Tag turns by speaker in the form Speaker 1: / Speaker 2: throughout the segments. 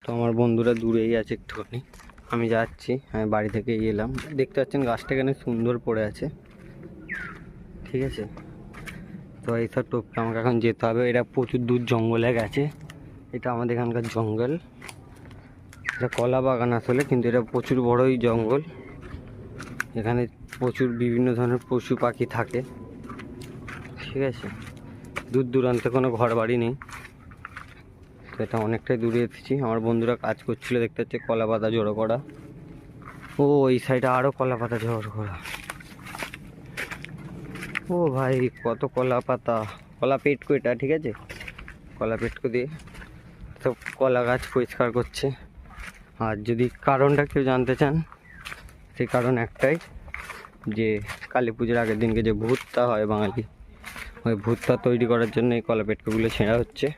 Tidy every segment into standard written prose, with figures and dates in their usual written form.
Speaker 1: তো আমার বন্ধুরা দূরেই আছে একটুখানি, আমি যাচ্ছি, আমি বাড়ি থেকে এলাম। দেখতে পাচ্ছেন গাছটা এখানে সুন্দর পড়ে আছে, ঠিক আছে। তো এইসব টপকে আমাকে এখন যেতে হবে। এটা প্রচুর দূর জঙ্গলে গেছে, এটা আমাদের এখানকার জঙ্গল, এটা কলা বাগান আসলে, কিন্তু এটা প্রচুর বড়ই জঙ্গল। এখানে প্রচুর বিভিন্ন ধরনের পশু পাখি থাকে, ঠিক আছে। দূর দূরান্তে কোনো ঘর বাড়ি নেই, তো এটা অনেকটাই দূরে এসেছি। আমার বন্ধুরা কাজ করছিল, দেখতে হচ্ছে কলা পাতা জড়ো করা। ও এই সাইডে আরও কলা পাতা জড়ো করা। ও ভাই কত কলা পাতা, কলা পেটকো এটা, ঠিক আছে, কলা পেটকো দিয়ে সব কলা গাছ পরিষ্কার করছে। আর যদি কারণটা কেউ জানতে চান, সেই কারণ একটাই, যে কালী পুজোর আগের দিনকে যে ভূতটা হয় বাঙালি, ওই ভূতটা তৈরি করার জন্য এই কলা পেটকোগুলো ছেঁড়া হচ্ছে।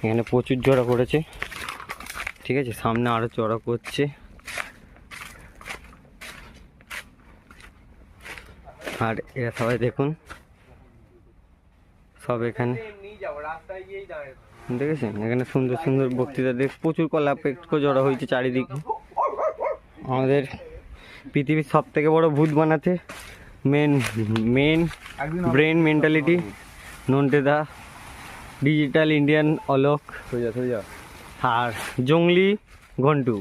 Speaker 1: এখানে প্রচুর জড়ো করেছে, ঠিক আছে, সামনে আরও জড়ো করছে। আর এরা সবাই দেখুন, সব এখানে দেখেছেন, এখানে সুন্দর সুন্দর বক্তৃতা দেখ, প্রচুর কলা পেটকো জড়ো হয়েছে চারিদিকে। আমাদের পৃথিবীর সব থেকে বড় ভূত বানাতে মেন ব্রেন মেন্টালিটি নন্টে দা, ডিজিটাল ইন্ডিয়ান অলোক, আর জঙ্গলি ঘন্টু।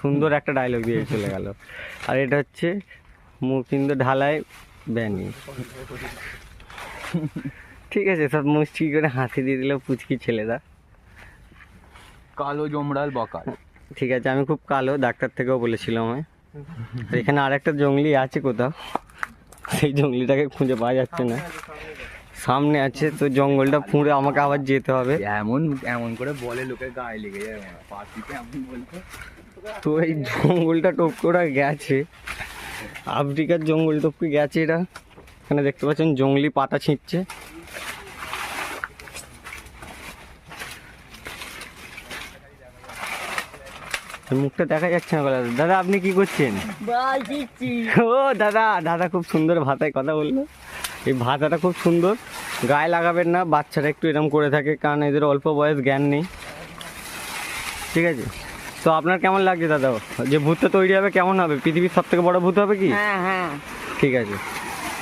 Speaker 1: সুন্দর একটা ডায়লগ দিয়ে চলে গেল। আর এটা হচ্ছে মুখিন্দ ঢালাই ব্যানি, ঠিক আছে, সব মুচকি করে হাসি দিয়ে দিল পুচকি ছেলেরা।
Speaker 2: কালো জমড়াল বকাল,
Speaker 1: ঠিক আছে, আমি খুব কালো, ডাক্তার থেকেও বলেছিল আমায়। এখানে আরেকটা জঙ্গলি আছে কোথাও, সেই জঙ্গলিটাকে খুঁজে পাওয়া যাচ্ছে না, সামনে আছে। তো জঙ্গলটা ফুঁড়ে আমাকে আবার যেতে হবে।
Speaker 2: এমন এমন করে বলে লোকের গায়ে লেগে যায়, পাখিতে এমন বলতো।
Speaker 1: তো এই জঙ্গলটা টপকে ওরা গেছে, আফ্রিকার জঙ্গল টপকে গেছে এরা। এখানে দেখতে পাচ্ছেন জঙ্গলি পাতা ছিঁড়ছে। মুখটা দেখা যাচ্ছে না। দাদা আপনি কি করছেন? ও দাদা, দাদা খুব সুন্দর ভাষায় কথা বললো। এই ভাষাটা খুব সুন্দর, গায়ে লাগাবেন না, বাচ্চারা একটু এরকম করে থাকে, কারণ এদের অল্প বয়স, জ্ঞান নেই, ঠিক আছে। তো আপনার কেমন লাগছে দাদা, যে ভূতটা তৈরি হবে কেমন হবে? পৃথিবীর সব থেকে বড় ভূত হবে কি?
Speaker 3: হ্যাঁ,
Speaker 1: ঠিক আছে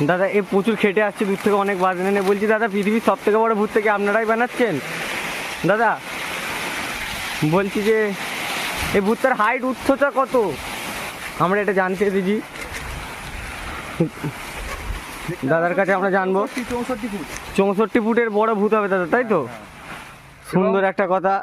Speaker 1: দাদা, এ প্রচুর খেটে আসছে দূর থেকে, অনেক বাজ এনে বলছি দাদা পৃথিবীর সব থেকে বড় ভূত থেকে আপনারাই বানাচ্ছেন? দাদা বলছি যে এই ভূতটার হাইট উচ্চতা কত, আমরা এটা জানতে দিদি দাদার কাছে আমরা জানবো।
Speaker 2: 64 ফুট।
Speaker 1: 64 ফুটের বড় ভূত হবে দাদা, তাই তো? সুন্দর একটা কথা।